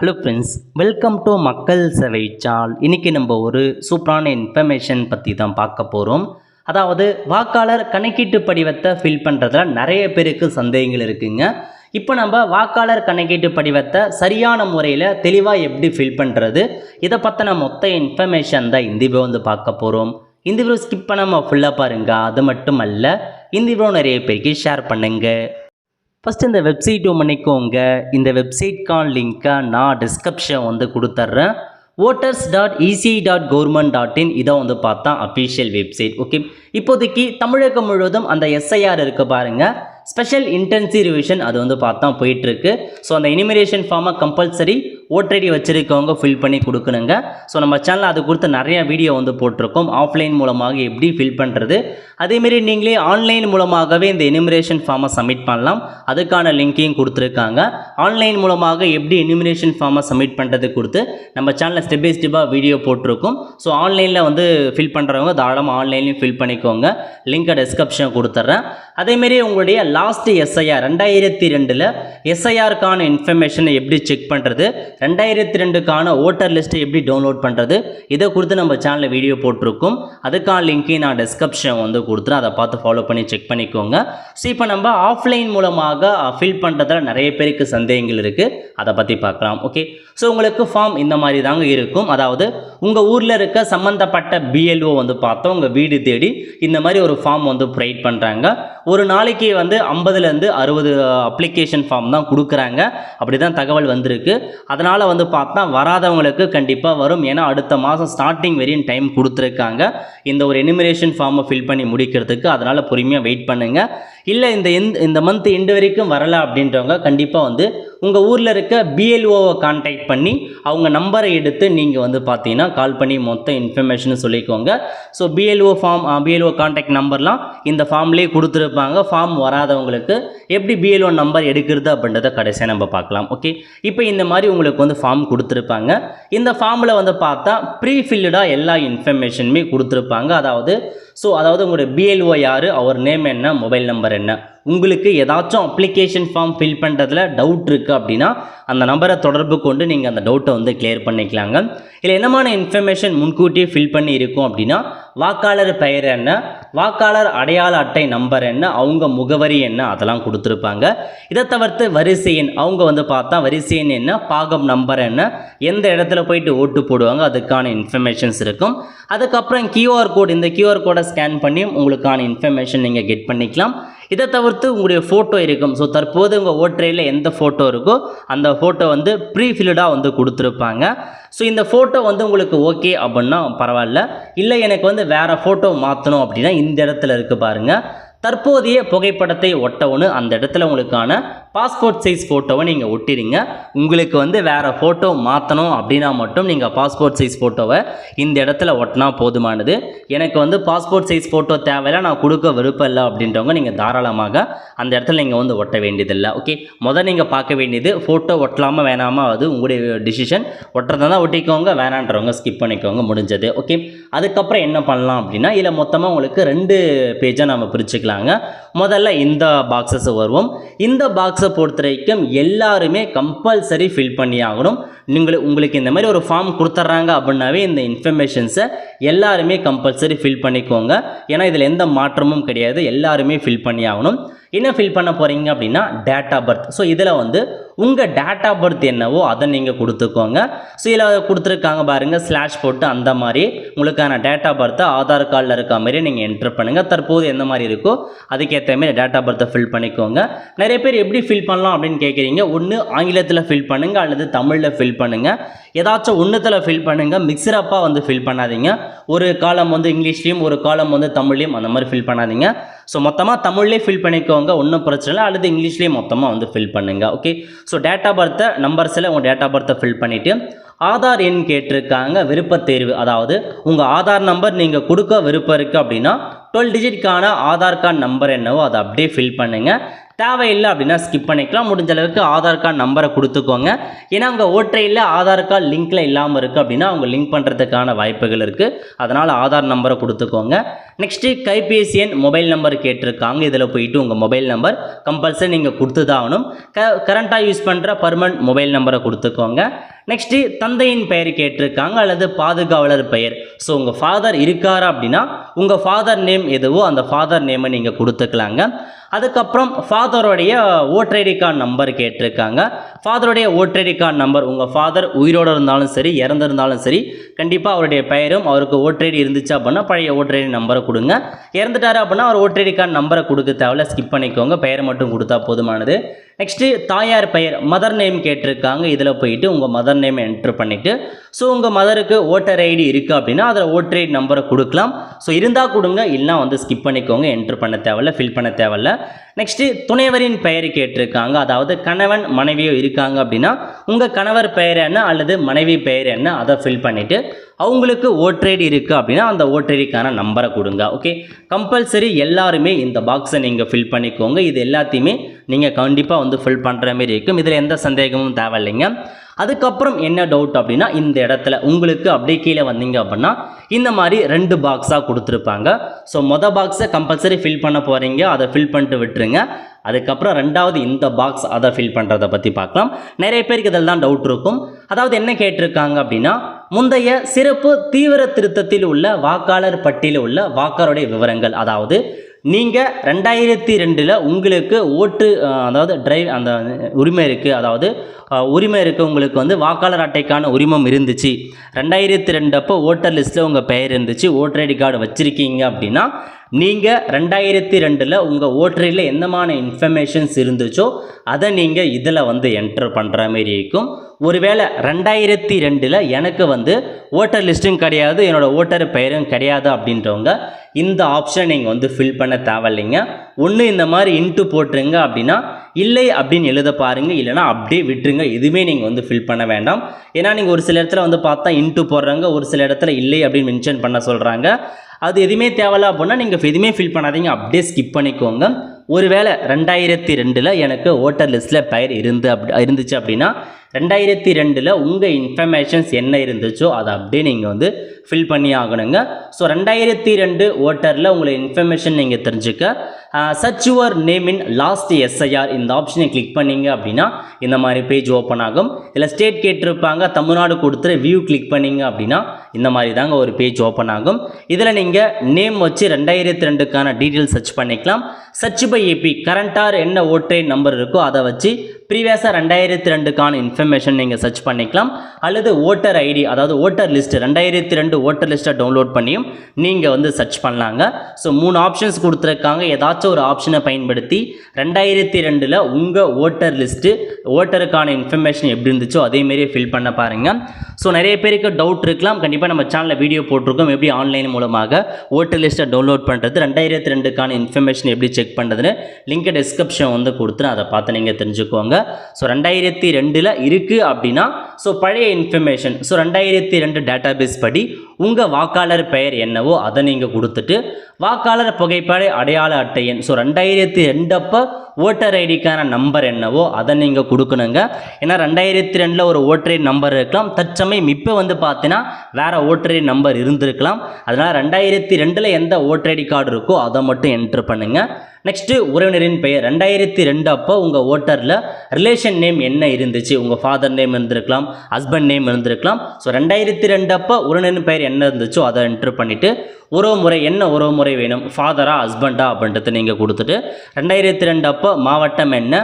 Hello friends, welcome to மக்கள் சேவை சால். இன்றைக்கி நம்ம ஒரு சூப்பரான இன்ஃபர்மேஷன் பற்றி தான் பார்க்க போகிறோம். அதாவது வாக்காளர் கணக்கீட்டு படிவத்தை ஃபில் பண்ணுறதுல நிறைய பேருக்கு சந்தேகங்கள் இருக்குங்க. இப்போ நம்ம வாக்காளர் கணக்கீட்டு படிவத்தை சரியான முறையில் தெளிவாக எப்படி ஃபில் பண்ணுறது, இதை பற்றின மொத்த இன்ஃபர்மேஷன் தான் இந்த வீடியோ வந்து பார்க்க போகிறோம். இந்த வீடியோ ஸ்கிப் பண்ணாமல் ஃபுல்லாக பாருங்கள். அது மட்டும் அல்ல, இந்த வீடியோ நிறைய பேருக்கு ஷேர் பண்ணுங்கள். ஃபஸ்ட்டு இந்த வெப்சைட் பண்ணிக்கோங்க. இந்த வெப்சைட்கான லிங்க்கை நான் டிஸ்கிரிப்ஷன் வந்து கொடுத்துட்றேன். voters.eci.government.in இதை வந்து பார்த்தா அஃபிஷியல் வெப்சைட். ஓகே, இப்போதைக்கு தமிழகம் முழுவதும் அந்த எஸ்ஐஆர் இருக்க பாருங்கள், ஸ்பெஷல் இன்டென்சிவ் ரிவிஷன் அது வந்து பார்த்தா போயிட்டுருக்கு. ஸோ அந்த எனிமிரேஷன் ஃபார்மை கம்பல்சரி ஓட்டர் ஐடி வச்சுருக்கவங்க ஃபில் பண்ணி கொடுக்கணுங்க. ஸோ நம்ம சேனலில் அது கொடுத்து நிறையா வீடியோ வந்து போட்டிருக்கோம். ஆஃப்லைன் மூலமாக எப்படி ஃபில் பண்ணுறது, அதேமாரி நீங்களே ஆன்லைன் மூலமாகவே இந்த எனிமிரேஷன் ஃபார்மை சப்மிட் பண்ணலாம். அதுக்கான லிங்க்கையும் கொடுத்துருக்காங்க. ஆன்லைன் மூலமாக எப்படி எனிமிரேஷன் ஃபார்மை சப்மிட் பண்ணுறது கொடுத்து நம்ம சேனலில் ஸ்டெப் பை ஸ்டெப்பாக வீடியோ போட்டிருக்கோம். ஸோ ஆன்லைனில் வந்து ஃபில் பண்ணுறவங்க தாராளமாக ஆன்லைன்லையும் ஃபில் பண்ணிக்கோங்க. லிங்கை டிஸ்கிரிப்ஷன் கொடுத்துட்றேன். அதேமாரி உங்களுடைய லாஸ்ட் எஸ்ஐஆர் 2002 எஸ்ஐஆருக்கான இன்ஃபர்மேஷனை எப்படி செக் பண்ணுறது, 2002க்கான ஓட்டர் லிஸ்ட்டை எப்படி டவுன்லோட் பண்ணுறது, இதை கொடுத்து நம்ம சேனலில் வீடியோ போட்டிருக்கோம். அதுக்கான லிங்க்கையும் நான் டிஸ்கிரிப்ஷன் வந்து கொடுத்துறேன். அதை பார்த்து ஃபாலோ பண்ணி செக் பண்ணிக்கோங்க. ஸோ இப்போ நம்ம ஆஃப்லைன் மூலமாக ஃபில் பண்ணுறதுல நிறைய பேருக்கு சந்தேகங்கள் இருக்குது. அதை பற்றி பார்க்கலாம். ஓகே, ஸோ உங்களுக்கு ஃபார்ம் இந்த மாதிரி தாங்க இருக்கும். அதாவது உங்கள் ஊரில் இருக்க சம்மந்தப்பட்ட பிஎல்ஓ வந்து பார்த்தோம் உங்கள் வீடு தேடி இந்த மாதிரி ஒரு ஃபார்ம் வந்து ப்ரொவைட் பண்ணுறாங்க. ஒரு நாளைக்கு வந்து 50லேருந்து 60 அப்ளிகேஷன் ஃபார்ம் தான் கொடுக்குறாங்க. அப்படி தான் தகவல் வந்திருக்கு. அதனால் வந்து பார்த்தா வராதவங்களுக்கு கண்டிப்பாக வரும். ஏன்னா அடுத்த மாதம் ஸ்டார்டிங் வரையும் டைம் கொடுத்துருக்காங்க இந்த ஒரு எனிமிரேஷன் ஃபார்மை ஃபில் பண்ணி முடிக்கிறதுக்கு. அதனால் பொறுமையாக வெயிட் பண்ணுங்கள். இல்லை இந்த மந்த் எண்டு வரைக்கும் வரலை அப்படின்றவங்க கண்டிப்பாக வந்து உங்கள் ஊரில் இருக்க பிஎல்ஓவை கான்டாக்ட் பண்ணி அவங்க நம்பரை எடுத்து நீங்கள் வந்து பார்த்தீங்கன்னா கால் பண்ணி மொத்த இன்ஃபர்மேஷன் சொல்லிக்கோங்க. ஸோ பிஎல்ஓ கான்டாக்ட் நம்பர்லாம் இந்த ஃபார்ம்லேயே கொடுத்துருப்பாங்க. ஃபார்ம் வராதவங்களுக்கு எப்படி பிஎல்ஓ நம்பர் எடுக்கிறது அப்படின்றத கடைசியாக நம்ம பார்க்கலாம். ஓகே, இப்போ இந்த மாதிரி உங்களுக்கு வந்து ஃபார்ம் கொடுத்துருப்பாங்க. இந்த ஃபார்மில் வந்து பார்த்தா ப்ரீஃபில்டாக எல்லா இன்ஃபர்மேஷனுமே கொடுத்துருப்பாங்க. அதாவது உங்களுடைய பிஎல்ஓ யார், அவர் நேம் என்ன, மொபைல் நம்பர் என்ன. உங்களுக்கு ஏதாச்சும் அப்ளிகேஷன் ஃபார்ம் ஃபில் பண்ணுறதுல டவுட் இருக்குது அப்படின்னா அந்த நம்பரை தொடர்பு கொண்டு நீங்கள் அந்த டவுட்டை வந்து கிளியர் பண்ணிக்கலாங்க. இல்லை என்னமான இன்ஃபர்மேஷன் முன்கூட்டியே ஃபில் பண்ணி இருக்கும் அப்படின்னா வாக்காளர் பெயர் என்ன, வாக்காளர் அடையாள அட்டை நம்பர் என்ன, அவங்க முகவரி என்ன, அதெல்லாம் கொடுத்துருப்பாங்க. இதை தவிர்த்து வரிசை எண், அவங்க வந்து பார்த்தா வரிசை எண் என்ன, பாகம் நம்பர் என்ன, எந்த இடத்துல போயிட்டு ஓட்டு போடுவாங்க, அதுக்கான இன்ஃபர்மேஷன்ஸ் இருக்கும். அதுக்கப்புறம் கியூஆர் கோட், இந்த கியூஆர் கோடை ஸ்கேன் பண்ணி உங்களுக்கான இன்ஃபர்மேஷன் நீங்கள் கெட் பண்ணிக்கலாம். இதை தவிர்த்து உங்களுடைய ஃபோட்டோ இருக்கும். ஸோ தற்போது உங்கள் ஓட்டரையில் எந்த ஃபோட்டோ இருக்கோ அந்த ஃபோட்டோ வந்து ப்ரீஃபில்டாக வந்து கொடுத்துருப்பாங்க. ஸோ இந்த ஃபோட்டோ வந்து உங்களுக்கு ஓகே அப்படின்னா பரவாயில்ல. இல்லை எனக்கு வந்து வேறு ஃபோட்டோ மாற்றணும் அப்படின்னா இந்த இடத்துல இருக்குது பாருங்கள், தற்போதைய புகைப்படத்தை ஒட்டவுன்னு அந்த இடத்துல உங்களுக்கான பாஸ்போர்ட் சைஸ் ஃபோட்டோவை நீங்கள் ஒட்டிடுங்க. உங்களுக்கு வந்து வேறு ஃபோட்டோ மாற்றணும் அப்படின்னா மட்டும் நீங்கள் பாஸ்போர்ட் சைஸ் ஃபோட்டோவை இந்த இடத்துல ஒட்டினா போதுமானது. எனக்கு வந்து பாஸ்போர்ட் சைஸ் ஃபோட்டோ தேவையில்லை, நான் கொடுக்க விருப்பம் இல்லை அப்படின்றவங்க நீங்கள் தாராளமாக அந்த இடத்துல நீங்கள் வந்து ஒட்ட வேண்டியதில்லை. ஓகே, நீங்கள் பார்க்க வேண்டியது ஃபோட்டோ ஒட்டலாமா வேணாமா, அது உங்களுடைய டிசிஷன். ஒட்டுறதா தான் ஒட்டிக்கோங்க, வேணான்றவங்க ஸ்கிப் பண்ணிக்கோங்க, முடிஞ்சது. ஓகே, அதுக்கப்புறம் என்ன பண்ணலாம் அப்படின்னா இதில் மொத்தமாக உங்களுக்கு 2 பேஜாக நம்ம பிரிச்சுக்கலாம். முதல்ல இந்த பாக்ஸஸ் வருவோம். இந்த பாக்ஸை பொறுத்த வரைக்கும் எல்லாருமே கம்பல்சரி ஃபில் பண்ணி ஆகணும். உங்களுக்கு இந்த மாதிரி ஒரு ஃபார்ம் கொடுத்துட்றாங்க அப்படின்னாவே இந்த இன்ஃபர்மேஷன்ஸை எல்லாருமே கம்பல்சரி ஃபில் பண்ணிக்கோங்க. ஏன்னா இதில் எந்த மாற்றமும் கிடையாது, எல்லாருமே ஃபில் பண்ணி ஆகணும். என்ன ஃபில் பண்ண போகிறீங்க அப்படின்னா டேட் ஆஃப் பர்த். ஸோ இதில் வந்து உங்கள் டேட் ஆஃப் பர்த் என்னவோ அதை நீங்கள் கொடுத்துக்கோங்க. ஸோ இதில் கொடுத்துருக்காங்க பாருங்கள், ஸ்லாஷ் போட்டு அந்த மாதிரி உங்களுக்கான டேட் ஆஃப் பர்த்தை ஆதார் கார்டில் இருக்க மாதிரி நீங்கள் என்ட்ரு பண்ணுங்கள். தற்போது எந்த மாதிரி இருக்கோ அதுக்கேற்ற மாதிரி டேட் ஆஃப் பர்த்தை ஃபில் பண்ணிக்கோங்க. நிறைய பேர் எப்படி ஃபில் பண்ணலாம் அப்படின்னு கேட்குறீங்க. ஒன்று ஆங்கிலத்தில் ஃபில் பண்ணுங்கள் அல்லது தமிழில் ஃபில் பண்ணுங்கள். ஏதாச்சும் ஒன்றுத்தில் ஃபில் பண்ணுங்கள், மிக்சரப்பாக வந்து ஃபில் பண்ணாதீங்க. ஒரு காலம் வந்து இங்கிலீஷ்லேயும் ஒரு காலம் வந்து தமிழ்லேயும் அந்த மாதிரி ஃபில் பண்ணாதீங்க. ஸோ மொத்தமாக தமிழ்லேயே ஃபில் பண்ணிக்கோங்க, ஒன்றும் பிரச்சனை இல்லை. அல்லது இங்கிலீஷ்லேயே மொத்தமாக வந்து ஃபில் பண்ணுங்கள். ஓகே, ஸோ டேட் ஆஃப் பர்த்தை நம்பர்ஸில் உங்கள் டேட் ஆஃப் பர்த்தை ஃபில் பண்ணிவிட்டு ஆதார் எண் கேட்டிருக்காங்க, விருப்பத் தேர்வு. அதாவது உங்கள் ஆதார் நம்பர் நீங்கள் கொடுக்க விருப்பம் இருக்குது அப்படின்னா 12 டிஜிட்கான ஆதார் கார்டு நம்பர் என்னவோ அதை அப்படியே ஃபில் பண்ணுங்கள். தேவையில்லை அப்படின்னா ஸ்கிப் பண்ணிக்கலாம். முடிஞ்ச அளவுக்கு ஆதார் கார்டு நம்பரை கொடுத்துக்கோங்க. ஏன்னா அங்கே ஓட்டரையில் ஆதார் கார்டு லிங்க்கில் இல்லாமல் இருக்குது அப்படின்னா அவங்க லிங்க் பண்ணுறதுக்கான வாய்ப்புகள் இருக்குது. அதனால் ஆதார் நம்பரை கொடுத்துக்கோங்க. நெக்ஸ்ட்டு கைபேசி எண் மொபைல் நம்பர் கேட்டிருக்காங்க. இதில் போயிட்டு உங்கள் மொபைல் நம்பர் கம்பல்சரி நீங்கள் கொடுத்து தான் ஆகணும். கரண்ட்டாக யூஸ் பண்ணுற பர்மனன்ட் மொபைல் நம்பரை கொடுத்துக்கோங்க. நெக்ஸ்ட்டு தந்தையின் பெயர் கேட்டிருக்காங்க அல்லது பாதுகாவலர் பெயர். ஸோ உங்கள் ஃபாதர் இருக்காரா அப்படின்னா உங்கள் ஃபாதர் நேம் எதுவோ அந்த ஃபாதர் நேமை நீங்கள் கொடுத்துக்கலாங்க. அதுக்கப்புறம் ஃபாதருடைய ஓட்டர் ஐடி கார்டு நம்பர் கேட்டிருக்காங்க. ஃபாதருடைய ஓட்டர் ஐடி கார்டு நம்பர், உங்கள் ஃபாதர் உயிரோடு இருந்தாலும் சரி இறந்துருந்தாலும் சரி கண்டிப்பாக அவருடைய பெயரும் அவருக்கு ஓட்டர் ஐடி இருந்துச்சு அப்படின்னா பழைய ஓட்டர் ஐடி நம்பரை கொடுங்க. இறந்துட்டாரு அப்படின்னா அவர் ஓட்டர் ஐடி கார்டு நம்பரை கொடுக்க தேவையில்ல, ஸ்கிப் பண்ணிக்கோங்க. பெயரை மட்டும் கொடுத்தா போதுமானது. நெக்ஸ்ட்டு தாயார் பெயர் மதர் நேம் கேட்டிருக்காங்க. இதில் போயிட்டு உங்கள் மதர் நேம் என்ட்ரு பண்ணிவிட்டு ஸோ உங்கள் மதருக்கு ஓட்டர் ஐடி இருக்குது அப்படின்னா அதில் ஓட்டர் ஐடி நம்பரை கொடுக்கலாம். ஸோ இருந்தால் கொடுங்க, இல்லைனா ஸ்கிப் பண்ணிக்கோங்க. என்ட்ரு பண்ண தேவையில்ல, ஃபில் பண்ண தேவையில்ல. நெக்ஸ்ட்டு துணைவரின் பெயர் கேட்டிருக்காங்க. அதாவது கணவன் மனைவியோ இருக்காங்க அப்படின்னா உங்கள் கணவர் பெயர் என்ன அல்லது மனைவி பெயர் என்ன அதை ஃபில் பண்ணிவிட்டு அவங்களுக்கு ஓட்டர் ஐடி இருக்குது அப்படின்னா அந்த ஓட்டர் ஐடிக்கான நம்பரை கொடுங்க. ஓகே, கம்பல்சரி எல்லாருமே இந்த பாக்ஸை நீங்கள் ஃபில் பண்ணிக்கோங்க. இது எல்லாத்தையுமே நீங்கள் கண்டிப்பாக ஃபில் பண்ணுற மாதிரி இருக்கும். இதில் எந்த சந்தேகமும் தேவையில்லைங்க. அதுக்கப்புறம் என்ன டவுட் அப்படின்னா இந்த இடத்துல உங்களுக்கு அப்படியே கீழே வந்தீங்க அப்படின்னா இந்த மாதிரி 2 பாக்ஸாக கொடுத்துருப்பாங்க. ஸோ மொதல் பாக்ஸை கம்பல்சரி ஃபில் பண்ண போகிறீங்க, அதை ஃபில் பண்ணிட்டு விட்டுருங்க. அதுக்கப்புறம் ரெண்டாவது இந்த பாக்ஸ் அதை ஃபில் பண்ணுறதை பற்றி பார்க்கலாம். நிறைய பேருக்கு இதில் தான் டவுட் இருக்கும். அதாவது என்ன கேட்டிருக்காங்க அப்படின்னா முந்தைய சிறப்பு தீவிர திருத்தத்தில் உள்ள வாக்காளர் பட்டியலில் உள்ள வாக்காளருடைய விவரங்கள். அதாவது நீங்கள் 2002 உங்களுக்கு அதாவது அந்த உரிமை இருக்குது, அதாவது உரிமை இருக்குது, உங்களுக்கு வாக்காளர் அட்டைக்கான உரிமம் இருந்துச்சு, 2002 அப்போ ஓட்டர் லிஸ்ட்டில் உங்கள் பெயர் இருந்துச்சு, ஓட்டர் ஐடி கார்டு வச்சுருக்கீங்க அப்படின்னா நீங்கள் 2002 உங்கள் ஓட்டர் ஐடியில் என்னமான இன்ஃபர்மேஷன்ஸ் இருந்துச்சோ அதை நீங்கள் இதில் என்டர் பண்ணுற மாதிரி இருக்கும். ஒருவேளை 2002 எனக்கு ஓட்டர் லிஸ்ட்டும் கிடையாது, என்னோடய ஓட்டர் பெயரும் கிடையாது அப்படின்றவங்க இந்த ஆப்ஷனை நீங்கள் ஃபில் பண்ண தேவையில்லைங்க. ஒன்று இந்த மாதிரி இன்ட்டு போட்டுருங்க, அப்படின்னா இல்லை அப்படின்னு எழுத பாருங்கள், இல்லைனா அப்படியே விட்டுருங்க. எதுவுமே நீங்கள் ஃபில் பண்ண வேண்டாம். ஏன்னா நீங்கள் ஒரு சில இடத்துல பார்த்தா இன்ட்டு போடுறாங்க, ஒரு சில இடத்துல இல்லை அப்படின்னு மென்ஷன் பண்ண சொல்கிறாங்க. அது எதுவுமே தேவையில்ல அப்படின்னா நீங்கள் எதுவுமே ஃபில் பண்ணாதீங்க, அப்படியே ஸ்கிப் பண்ணிக்கோங்க. ஒருவேளை 2002 எனக்கு ஓட்டர் லிஸ்ட்டில் பெயர் இருந்துச்சு அப்படின்னா 2002 உங்கள் இன்ஃபர்மேஷன்ஸ் என்ன இருந்துச்சோ அதை அப்படியே நீங்கள் ஃபில் பண்ணி ஆகணுங்க. ஸோ 2002 ஓட்டரில் உங்களை இன்ஃபர்மேஷன் நீங்கள் தெரிஞ்சுக்க search your name in last SIR இந்த ஆப்ஷனை கிளிக் பண்ணிங்க அப்படின்னா இந்த மாதிரி பேஜ் ஓப்பன் ஆகும். இதில் ஸ்டேட் கேட்டிருப்பாங்க, தமிழ்நாடு கொடுத்துரு வியூ கிளிக் பண்ணிங்க அப்படின்னா இந்த மாதிரி தாங்க ஒரு பேஜ் ஓப்பன் ஆகும். இதில் நீங்கள் நேம் வச்சு 2002க்கான டீட்டெயில் சர்ச் பண்ணிக்கலாம். சர்ச் பை ஏபி கரண்ட்டாக என்ன ஓட்டர் நம்பர் இருக்கோ அதை வச்சு ப்ரீவியஸாக 2002க்கான இன்ஃபர்மேஷன் நீங்கள் சர்ச் பண்ணிக்கலாம். அல்லது ஓட்டர் ஐடி, அதாவது ஓட்டர் லிஸ்ட் 2002 ஓட்டர் லிஸ்ட்டை டவுன்லோட் பண்ணியும் நீங்கள் சர்ச் பண்ணலாங்க. ஸோ 3 ஆப்ஷன்ஸ் கொடுத்துருக்காங்க. ஏதாச்சும் ஒரு ஆப்ஷனை பயன்படுத்தி 2002 உங்கள் ஓட்டர் லிஸ்ட்டு ஓட்டருக்கான இன்ஃபர்மேஷன் எப்படி இருந்துச்சோ அதேமாரியே ஃபில் பண்ண பாருங்கள். ஸோ நிறைய பேருக்கு டவுட் இருக்கலாம். கண்டிப்பாக நம்ம சேனலில் வீடியோ போட்டிருக்கோம், எப்படி ஆன்லைன் மூலமாக ஓட்டர் லிஸ்ட்டை டவுன்லோட் பண்ணுறது, 2002க்கான இன்ஃபர்மேஷன் எப்படி செக் பண்ணுறதுன்னு லிங்க் டிஸ்கிரிப்ஷன் கொடுத்துரு, அதை பார்த்து நீங்கள் தெரிஞ்சுக்கோங்க. ஸோ 2002 இருக்குது அப்படின்னா ஸோ பழைய இன்ஃபர்மேஷன், ஸோ 2002 டேட்டாபேஸ் படி உங்கள் வாக்காளர் பெயர் என்னவோ அதை நீங்கள் கொடுத்துட்டு வாக்காளர் புகைப்பட அடையாள அட்டை எண், ஸோ 2002 அப்போ ஓட்டர் ஐடிக்கான நம்பர் என்னவோ அதை நீங்கள் கொடுக்கணுங்க. ஏன்னா 2002 ஒரு ஓட்டர் ஐடி நம்பர் இருக்கலாம், தற்சமயம் இப்போ பார்த்தீங்கன்னா வேறு ஓட்டர் ஐடி நம்பர் இருந்திருக்கலாம். அதனால் 2002 எந்த ஓட்டர் ஐடி கார்டு இருக்கோ அதை மட்டும் என்ட்ரு பண்ணுங்கள். நெக்ஸ்ட்டு உறவினரின் பெயர் 2002 அப்போ உங்கள் ஓட்டரில் ரிலேஷன் நேம் என்ன இருந்துச்சு, உங்கள் ஃபாதர் நேம் இருந்திருக்கலாம், ஹஸ்பண்ட் நேம் இருந்திருக்கலாம். ஸோ 2002 அப்போ உறவினரின் பெயர் என்ன இருந்துச்சோ அதை என்ட்ரு பண்ணிவிட்டு உறவுமுறை என்ன உறவுமுறை வேணும், ஃபாதரா ஹஸ்பண்டா அப்படின்றது நீங்கள் கொடுத்துட்டு 2002 அப்போ மாவட்டம் என்ன,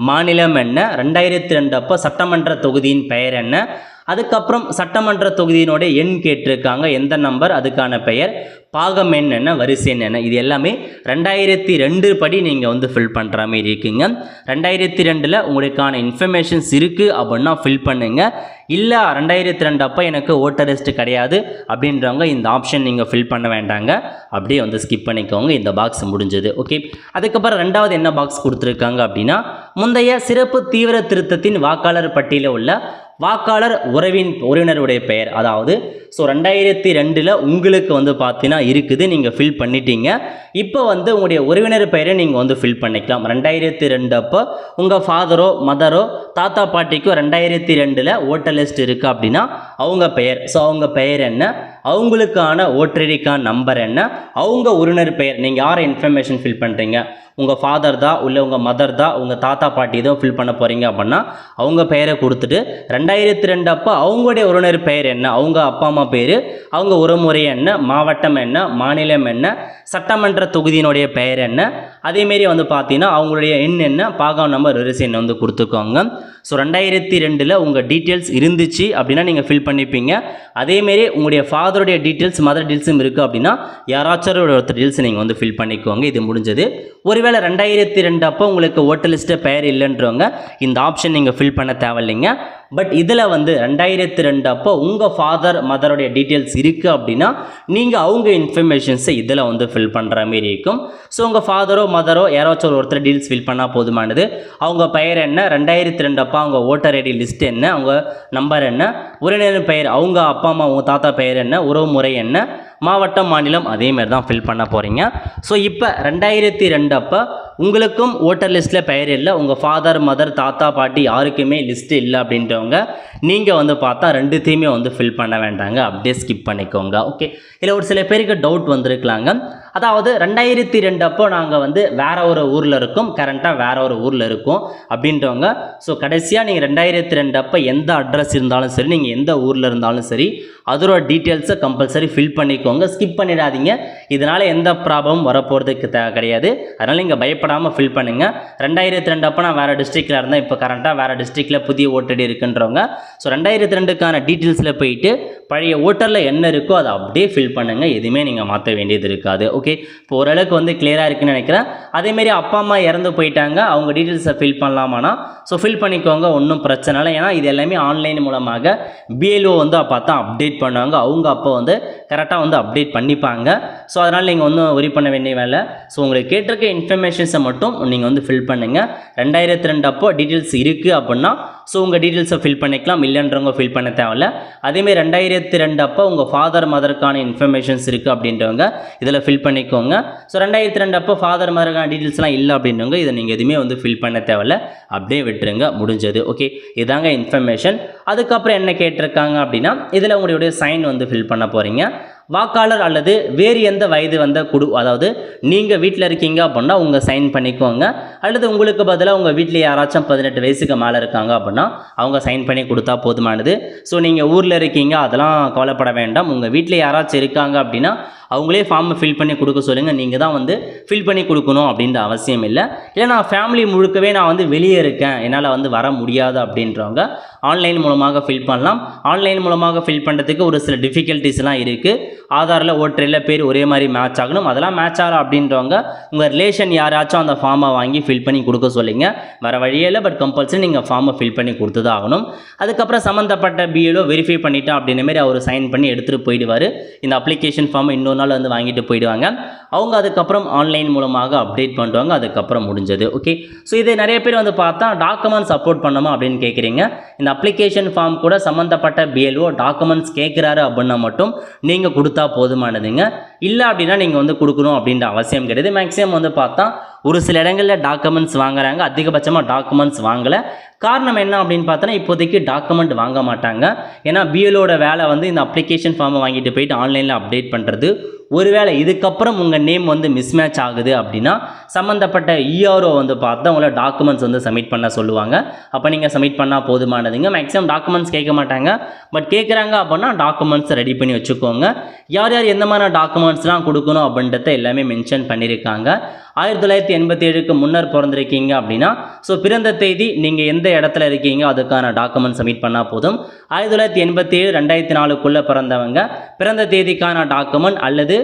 மாநிலம் என்ன, 2002 அப்போ சட்டமன்ற தொகுதியின் பெயர் என்ன, அதுக்கப்புறம் சட்டமன்ற தொகுதியினுடைய எண் கேட்டிருக்காங்க, எந்த நம்பர், அதுக்கான பெயர், பாகம் எண் என்ன, வரிசை எண் என்ன, இது எல்லாமே 2002 படி நீங்கள் ஃபில் பண்ணுற மாதிரி இருக்குங்க. 2002 உங்களுக்கான இன்ஃபர்மேஷன்ஸ் இருக்குது அப்படின்னா ஃபில் பண்ணுங்கள். இல்லை 2002 அப்போ எனக்கு ஓட்டர் லிஸ்ட் கிடையாது அப்படின்றவங்க இந்த ஆப்ஷன் நீங்கள் ஃபில் பண்ண வேண்டாங்க, அப்படியே ஸ்கிப் பண்ணிக்கோங்க. இந்த பாக்ஸ் முடிஞ்சது. ஓகே, அதுக்கப்புறம் ரெண்டாவது என்ன பாக்ஸ் கொடுத்துருக்காங்க அப்படின்னா முந்தைய சிறப்பு தீவிர திருத்தத்தின் வாக்காளர் பட்டியலில் உள்ள வாக்காளர் உறவினருடைய பெயர், அதாவது ஸோ 2002 உங்களுக்கு வந்து பார்த்தீங்கன்னா இருக்குது, நீங்கள் ஃபில் பண்ணிட்டீங்க. இப்போ வந்து உங்களுடைய உறவினர் பெயரை நீங்கள் வந்து ஃபில் பண்ணிக்கலாம். 2002 அப்போ உங்கள் ஃபாதரோ மதரோ தாத்தா பாட்டிக்கோ 2002 ஓட்டர் லிஸ்ட் இருக்குது அப்படின்னா அவங்க பெயர், ஸோ அவங்க பெயர் என்ன, அவங்களுக்கான ஓட்டர் ஐடி கார்டு நம்பர் என்ன, அவங்க உறவினர் பெயர், நீங்கள் யாரை இன்ஃபர்மேஷன் ஃபில் பண்ணுறீங்க, உங்கள் ஃபாதர் தான் இல்லை உங்கள் மதர் தான் உங்கள் தாத்தா பாட்டி தான் ஃபில் பண்ண போகிறீங்க அப்படின்னா அவங்க பெயரை கொடுத்துட்டு 2002 அப்போ அவங்களுடைய உறவினர் பெயர் என்ன, அவங்க அப்பா அம்மா பேர், அவங்க உறவுமுறை என்ன, மாவட்டம் என்ன, மாநிலம் என்ன, சட்டமன்ற தொகுதியினுடைய பெயர் என்ன, அதேமாரி வந்து பார்த்தீங்கன்னா அவங்களுடைய எண் என்ன, பாகம் நம்பர் ரிசை எண் வந்து கொடுத்துக்கோங்க. ஸோ 2002 உங்கள் டீட்டெயில்ஸ் இருந்துச்சு அப்படின்னா நீங்கள் ஃபில் பண்ணிப்பீங்க. அதேமாரி உங்களுடைய ஃபாதருடைய டீட்டெயில்ஸ் மதர் டீட்டெயில்ஸும் இருக்குது அப்படின்னா யாராச்சும் ஒருத்தர் டீட்டெயில்ஸ் நீங்கள் வந்து ஃபில் பண்ணிக்கோங்க. இது முடிஞ்சது. ஒருவேளை 2002 அப்போ உங்களுக்கு ஓட்டர் லிஸ்ட்டில் பெயர் இல்லைன்றவங்க இந்த ஆப்ஷன் நீங்கள் ஃபில் பண்ண தேவையில்லைங்க. பட் இதில் வந்து 2002 அப்போ உங்கள் ஃபாதர் மதருடைய டீட்டெயில்ஸ் இருக்குது அப்படின்னா நீங்கள் அவங்க இன்ஃபர்மேஷன்ஸை இதில் வந்து ஃபில் பண்ணுற மாரி இருக்கும். ஸோ உங்கள் ஃபாதரோ மதரோ யாராச்சும் ஒருத்தர் டீட்டெயில்ஸ் ஃபில் பண்ணால் போதுமானது. அவங்க பெயர் என்ன, 2002 அப்போ அவங்க ஓட்டர் ஐடி லிஸ்ட் என்ன, அவங்க நம்பர் என்ன, உறவினர் பெயர், அவங்க அப்பா அம்மா அவங்க தாத்தா பெயர் என்ன, உறவு முறை என்ன, மாவட்டம் மாநிலம் அதேமாரி தான் ஃபில் பண்ண போகிறீங்க. ஸோ இப்போ 2002 அப்போ உங்களுக்கும் ஓட்டர் லிஸ்ட்டில் பெயர் இல்லை, உங்கள் ஃபாதர் மதர் தாத்தா பாட்டி யாருக்குமே லிஸ்ட்டு இல்லை அப்படின்றவங்க நீங்கள் வந்து பார்த்தா ரெண்டுத்தையுமே வந்து ஃபில் பண்ண வேண்டாங்க, அப்படியே ஸ்கிப் பண்ணிக்கோங்க. ஓகே, இதில் ஒரு சில பேருக்கு டவுட் வந்திருக்கலாங்க. அதாவது 2002 அப்போ நாங்கள் வந்து வேறு ஒரு ஊரில் இருக்கோம், கரண்ட்டாக வேறு ஒரு ஊரில் இருக்கோம் அப்படின்றவங்க. ஸோ கடைசியாக நீங்கள் 2002 அப்போ எந்த அட்ரஸ் இருந்தாலும் சரி, நீங்கள் எந்த ஊரில் இருந்தாலும் சரி, அதோட டீட்டெயில்ஸை கம்பல்சரி ஃபில் பண்ணிக்கோங்க, ஸ்கிப் பண்ணிடாதீங்க. இதனால் எந்த ப்ராப்ளமும் வரப்போகிறதுக்கு கிடையாது. அதனால் நீங்கள் பயப்படாமல் ஃபில் பண்ணுங்கள். 2002 அப்போ நான் வேறு டிஸ்ட்ரிக்டில் இருந்தேன், இப்போ கரண்ட்டாக வேறு டிஸ்ட்ரிக்டில் புதிய ஓட்டர் இருக்குன்றவங்க ஸோ 2002க்கான டீட்டெயில்ஸில் போயிட்டு பழைய ஓட்டரில் என்ன இருக்கோ அதை அப்படியே ஃபில் பண்ணுங்கள், எதுவுமே நீங்கள் மாற்ற வேண்டியது இருக்காது. ஓகே, இப்போ ஓரளவுக்கு வந்து கிளியராக இருக்குன்னு நினைக்கிறேன். அதேமாரி அப்பா அம்மா இறந்து போயிட்டாங்க, அவங்க டீட்டெயில்ஸை ஃபில் பண்ணலாமானா ஸோ ஃபில் பண்ணிக்கோங்க, ஒன்றும் பிரச்சனை இல்லை. ஏன்னா இது எல்லாமே ஆன்லைன் மூலமாக பிஎல்ஓ வந்து பார்த்தா அப்டேட் பண்ணுவாங்க, அவங்க அப்போ வந்து கரெக்டாக வந்து அப்டேட் பண்ணிப்பாங்க. ஸோ அதனால் நீங்கள் ஒன்றும் ஒரி பண்ண வேண்டிய வேலை. ஸோ உங்களுக்கு கேட்டிருக்க இன்ஃபர்மேஷன்ஸை மட்டும் நீங்கள் வந்து ஃபில் பண்ணுங்கள். 2002 அப்போ டீட்டெயில்ஸ் இருக்குது அப்படின்னா ஸோ உங்கள் டீட்டெயில்ஸை ஃபில் பண்ணிக்கலாம், இல்லைன்றவங்க ஃபில் பண்ண தேவையில்ல. அதேமாதிரி 2002 அப்போ உங்கள் ஃபாதர் மதருக்கான இன்ஃபர்மேஷன்ஸ் இருக்குது அப்படின்றவங்க இதில் ஃபில் பண்ணிக்கோங்க. ஸோ 2002 அப்போ ஃபாதர் மதருக்கான டீட்டெயில்ஸ்லாம் இல்லை அப்படின்றவங்க இதை நீங்கள் எதுவுமே வந்து ஃபில் பண்ண தேவையில்ல, அப்படியே விட்டுருங்க, முடிஞ்சது. ஓகே, இதாங்க இன்ஃபர்மேஷன். அதுக்கப்புறம் என்ன கேட்டிருக்காங்க அப்படின்னா இதில் உங்களுடைய சைன் வந்து ஃபில் பண்ண போகிறீங்க. வாக்காளர் அல்லது வேறு எந்த வயது வந்த அதாவது நீங்கள் வீட்டில் இருக்கீங்க அப்படின்னா உங்கள் சைன் பண்ணிக்கோங்க, அல்லது உங்களுக்கு பதிலாக உங்கள் வீட்டில் யாராச்சும் 18 வயசுக்கு மேலே இருக்காங்க அப்படின்னா அவங்க சைன் பண்ணி கொடுத்தா போதுமானது. ஸோ நீங்கள் ஊரில் இருக்கீங்க அதெல்லாம் கவலைப்பட வேண்டாம், உங்கள் வீட்டில் யாராச்சும் இருக்காங்க அப்படின்னா அவங்களே ஃபார்மை ஃபில் பண்ணி கொடுக்க சொல்லுங்கள், நீங்கள் தான் வந்து ஃபில் பண்ணி கொடுக்கணும் அப்படின்ற அவசியம் இல்லை. இல்லை நான் ஃபேமிலி முழுக்கவே நான் வந்து வெளியே இருக்கேன், என்னால் வந்து வர முடியாது அப்படின்றவங்க ஆன்லைன் மூலமாக ஃபில் பண்ணலாம். ஆன்லைன் மூலமாக ஃபில் பண்ணுறதுக்கு ஒரு சில டிஃபிகல்ட்டிஸ்லாம் இருக்குது. ஆதாரில் ஓட்டரில் பேர் ஒரே மாதிரி மேட்ச் ஆகணும், அதெல்லாம் மேட்ச் ஆகலாம் அப்படின்றவங்க உங்கள் ரிலேஷன் யாராச்சும் அந்த ஃபார்மை வாங்கி ஃபில் பண்ணி கொடுக்க சொல்லிங்க, வேறு வழியே இல்லை. பட் கம்பல்சரி நீங்கள் ஃபார்மை ஃபில் பண்ணி கொடுத்து தான் ஆகணும். அதுக்கப்புறம் சம்மந்தப்பட்ட பிஎல்ஓ வெரிஃபை பண்ணிட்டா அப்படின்ற மாதிரி அவர் சைன் பண்ணி எடுத்துகிட்டு போயிடுவார். இந்த அப்ளிகேஷன் ஃபார்மை இன்னொரு நாள் வந்து வாங்கிட்டு போயிடுவாங்க. அவங்க அதுக்கப்புறம் ஆன்லைன் மூலமாக அப்டேட் பண்ணுவாங்க, அதுக்கப்புறம் முடிஞ்சது. ஓகே, ஸோ இதை நிறைய பேர் வந்து பார்த்தா டாக்குமெண்ட்ஸ் அப்லோட் பண்ணணுமா அப்படின்னு கேட்குறீங்க. இந்த அப்ளிகேஷன் ஃபார்ம் கூட சம்மந்தப்பட்ட பிஎல்ஓ டாக்குமெண்ட்ஸ் கேட்குறாரு அப்படின்னா மட்டும் நீங்கள் கொடுத்தா போதுமானதுங்க. இல்லை அப்படின்னா நீங்கள் வந்து கொடுக்கணும் அப்படின்ற அவசியம் கிடையாது. மேக்ஸிமம் வந்து பார்த்தா ஒரு சில இடங்களில் டாக்குமெண்ட்ஸ் வாங்குறாங்க, அதிகபட்சமாக டாக்குமெண்ட்ஸ் வாங்கலை. காரணம் என்ன அப்படின்னு பார்த்தோன்னா இப்போதைக்கு டாக்குமெண்ட் வாங்க மாட்டாங்க. ஏன்னா பிஎல்ஓட வேலை வந்து இந்த அப்ளிகேஷன் ஃபார்மை வாங்கிட்டு போயிட்டு ஆன்லைனில் அப்டேட் பண்ணுறது. ஒருவேளை இதுக்கப்புறம் உங்கள் நேம் வந்து மிஸ்மேட்ச் ஆகுது அப்படின்னா சம்மந்தப்பட்ட இஆர்ஓ வந்து பார்த்து உங்களை டாக்குமெண்ட்ஸ் வந்து சப்மிட் பண்ண சொல்லுவாங்க. அப்போ நீங்கள் சப்மிட் பண்ணால் போதுமானதுங்க. மேக்ஸிமம் டாக்குமெண்ட்ஸ் கேட்க மாட்டாங்க, பட் கேட்குறாங்க அப்படின்னா டாக்குமெண்ட்ஸ் ரெடி பண்ணி வச்சுக்கோங்க. யார் யார் எந்த மாதிரி டாக்குமெண்ட்ஸ்லாம் கொடுக்கணும் அப்படின்றத எல்லாமே மென்ஷன் பண்ணியிருக்காங்க. 1987க்கு முன்னர் பிறந்திருக்கீங்க அப்படின்னா ஸோ பிறந்த தேதி நீங்கள் எந்த இடத்துல இருக்கீங்க அதுக்கான டாக்குமெண்ட் சப்மிட் பண்ணால் போதும். 1987 2004க்குள்ளே பிறந்தவங்க பிறந்த தேதிக்கான டாக்குமெண்ட் அல்லது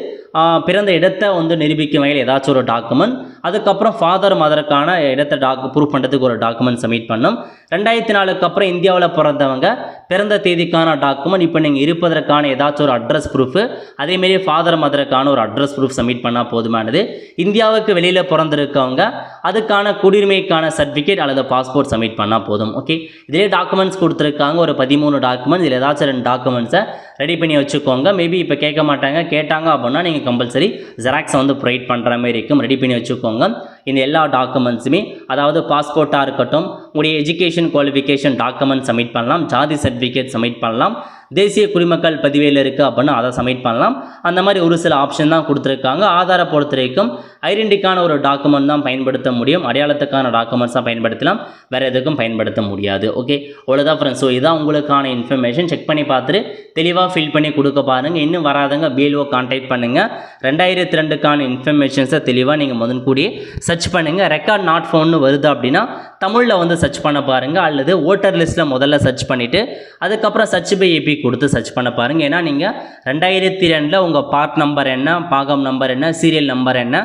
பிறந்த இடத்தை வந்து நிரூபிக்கும் வகையில் ஏதாச்சும் ஒரு டாக்குமெண்ட், அதுக்கப்புறம் ஃபாதர் மதருக்கான இடத்தை ப்ரூவ் பண்ணுறதுக்கு ஒரு டாக்குமெண்ட் சப்மிட் பண்ணணும். 2004க்கு அப்புறம் இந்தியாவில் பிறந்தவங்க பிறந்த தேதிக்கான டாக்குமெண்ட், இப்போ நீங்கள் இருப்பதற்கான ஏதாச்சும் ஒரு அட்ரஸ் ப்ரூஃபு, அதேமாரி ஃபாதர் மதருக்கான ஒரு அட்ரஸ் ப்ரூஃப் சப்மிட் பண்ணால் போதுமானது. இந்தியாவுக்கு வெளியில் பிறந்திருக்கவங்க அதுக்கான குடியுரிமைக்கான சர்டிஃபிகேட் அல்லது பாஸ்போர்ட் சப்மிட் பண்ணால் போதும். ஓகே, இதிலே டாக்குமெண்ட்ஸ் கொடுத்துருக்காங்க ஒரு 13 டாக்குமெண்ட்ஸ். இதில் ஏதாச்சும் 2 டாக்குமெண்ட்ஸை ரெடி பண்ணி வச்சுக்கோங்க. மேபி இப்போ கேட்க மாட்டாங்க, கேட்டாங்க அப்படின்னா நீங்கள் கம்பல்சரி ஜெராக்ஸை வந்து ப்ரொவைட் பண்ணுற மாதிரி இருக்கும். ரெடி பண்ணி வச்சுக்கோங்க. இந்த எல்லா டாக்குமெண்ட்ஸுமே, அதாவது பாஸ்போர்ட்டாக இருக்கட்டும், உங்களுடைய எஜுகேஷன் குவாலிஃபிகேஷன் டாக்குமெண்ட் சப்மிட் பண்ணலாம், ஜாதி சர்டிஃபிகேட் சப்மிட் பண்ணலாம், தேசிய குடிமக்கள் பதிவேல இருக்குது அப்படின்னா அதை சப்மிட் பண்ணலாம். அந்த மாதிரி ஒரு சில ஆப்ஷன் தான் கொடுத்துருக்காங்க. ஆதாரை பொறுத்த வரைக்கும் ஐடென்டிக்கான ஒரு டாக்குமெண்ட் தான் பயன்படுத்த முடியும், அடையாளத்துக்கான டாக்குமெண்ட்ஸ் தான் பயன்படுத்தலாம், வேறு எதுக்கும் பயன்படுத்த முடியாது. ஓகே, அவ்வளோதான் ஃப்ரெண்ட்ஸ். ஸோ இதான் உங்களுக்கான இன்ஃபர்மேஷன். செக் பண்ணி பார்த்துட்டு தெளிவாக ஃபில் பண்ணி கொடுக்க பாருங்கள். இன்னும் வராதங்க பிஎல்ஓ கான்டாக்ட் பண்ணுங்கள். 2002க்கான இன்ஃபர்மேஷன்ஸை தெளிவாக நீங்கள் முதன் கூடியே சர்ச் பண்ணுங்கள். ரெக்கார்ட் நாட் ஃபவுண்ட்னு வருது அப்படின்னா தமிழில் வந்து சர்ச் பண்ண பாருங்கள், அல்லது ஓட்டர் லிஸ்ட்டில் முதல்ல சர்ச் பண்ணிவிட்டு அதுக்கப்புறம் சர்ச் பை ஏபி கொடுத்து சர்ச் பண்ண பாருங்கள். ஏன்னா நீங்கள் 2002 உங்கள் பார்ட் நம்பர் என்ன, பாகம் நம்பர் என்ன, சீரியல் நம்பர் என்ன,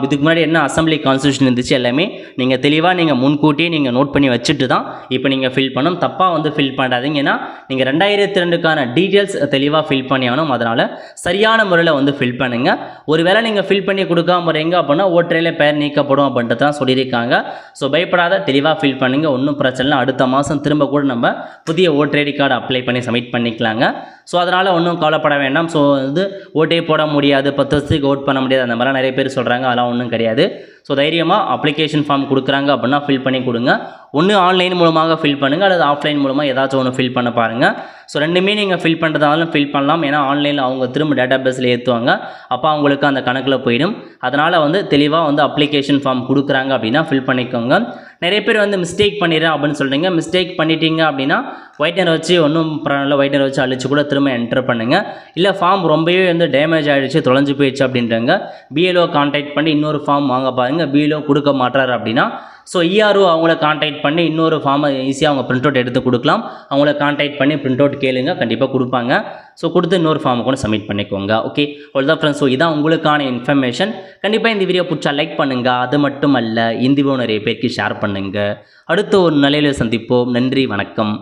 இதுக்கு முன்னாடி என்ன அசம்பிளி கான்ஸ்டியூஷன் இருந்துச்சு எல்லாமே நீங்கள் தெளிவாக நீங்கள் முன்கூட்டியே நீங்கள் நோட் பண்ணி வச்சுட்டு தான் இப்போ நீங்கள் ஃபில் பண்ணணும். தப்பாக வந்து ஃபில் பண்ணாதீங்க. ஏன்னா நீங்கள் 2002க்கான டீட்டெயில்ஸ் தெளிவாக ஃபில் பண்ணி ஆகணும். அதனால் சரியான முறையில் வந்து ஃபில் பண்ணுங்கள். ஒருவேளை நீங்கள் ஃபில் பண்ணி கொடுக்காம போகிறீங்க அப்படின்னா ஓட்டரையில் பெயர் நீக்கப்படும் அப்படின்ட்டு தான் சொல்லியிருக்காங்க. ஸோ பயப்படாத, தெளிவாக ஃபில் பண்ணுங்கள். ஒன்றும் பிரச்சனை இல்லை. அடுத்த மாதம் திரும்ப கூட நம்ம புதிய ஓட்டர் ஐடி கார்டு அப்ளை பண்ணி சப்மிட் பண்ணிக்கலாங்க. ஸோ அதனால் ஒன்றும் கவலைப்பட வேண்டாம். ஸோ வந்து ஓட்டே போட முடியாது, 10 வருஷத்துக்கு ஓட் பண்ண முடியாது, அந்த மாதிரிலாம் நிறைய பேர் சொல்கிறாங்க. அதெல்லாம் ஒன்றும் கிடையாது. ஸோ தைரியமாக அப்ளிகேஷன் ஃபார்ம் கொடுக்குறாங்க அப்படின்னா ஃபில் பண்ணி கொடுங்க. ஒன்று ஆன்லைன் மூலமாக ஃபில் பண்ணுங்கள், அல்லது ஆஃப்லைன் மூலமாக ஏதாச்சும் ஒன்று ஃபில் பண்ண பாருங்கள். ஸோ ரெண்டுமே நீங்கள் ஃபில் பண்ணுறதாலும் ஃபில் பண்ணலாம். ஏன்னா ஆன்லைனில் அவங்க திரும்ப டேட்டா பேஸில் ஏற்றுவாங்க, அப்போ அவங்களுக்கு அந்த கணக்கில் போயிடும். அதனால் வந்து தெளிவாக வந்து அப்ளிகேஷன் ஃபார்ம் கொடுக்குறாங்க அப்படின்னா ஃபில் பண்ணிக்கோங்க. நிறைய பேர் வந்து மிஸ்டேக் பண்ணிடுறேன் அப்படின்னு சொல்கிறீங்க. மிஸ்டேக் பண்ணிட்டீங்க அப்படின்னா ஒயிட்னர் வச்சு ஒன்றும் பரவாயில்ல, ஒயிட்னர் வச்சு அழிச்சு கூட திரும்ப என்டர் பண்ணுங்கள். இல்லை ஃபார்ம் ரொம்பவே வந்து டேமேஜ் ஆகிடுச்சு, தொலைஞ்சு போயிடுச்சு அப்படின்றாங்க, பிஎல்ஓ கான்டாக்ட் பண்ணி இன்னொரு ஃபார்ம் வாங்க பாருங்கள். பிஎல்ஓ கொடுக்க மாட்டார் அப்படின்னா ஸோ இஆர்ஓ அவங்கள கான்டாக்ட் பண்ணி இன்னொரு ஃபார்மை ஈஸியாக அவங்க பிரிண்ட் அவுட் எடுத்து கொடுக்கலாம். அவங்கள கான்டாக்ட் பண்ணி பிரிண்ட் அவுட் கேளுங்க, கண்டிப்பாக கொடுப்பாங்க. ஸோ கொடுத்து இன்னொரு ஃபார்மை கூட சப்மிட் பண்ணிக்கோங்க. ஓகே, அவ்வளோதான் ஃப்ரெண்ட்ஸ். ஸோ இதான் உங்களுக்கான இன்ஃபர்மேஷன். கண்டிப்பாக இந்த வீடியோ பிடிச்சா லைக் பண்ணுங்கள். அது மட்டும் அல்ல, இந்த வீடியோ நிறைய பேருக்கு ஷேர் பண்ணுங்கள். அடுத்த ஒரு நிலையில் சந்திப்போம். நன்றி, வணக்கம்.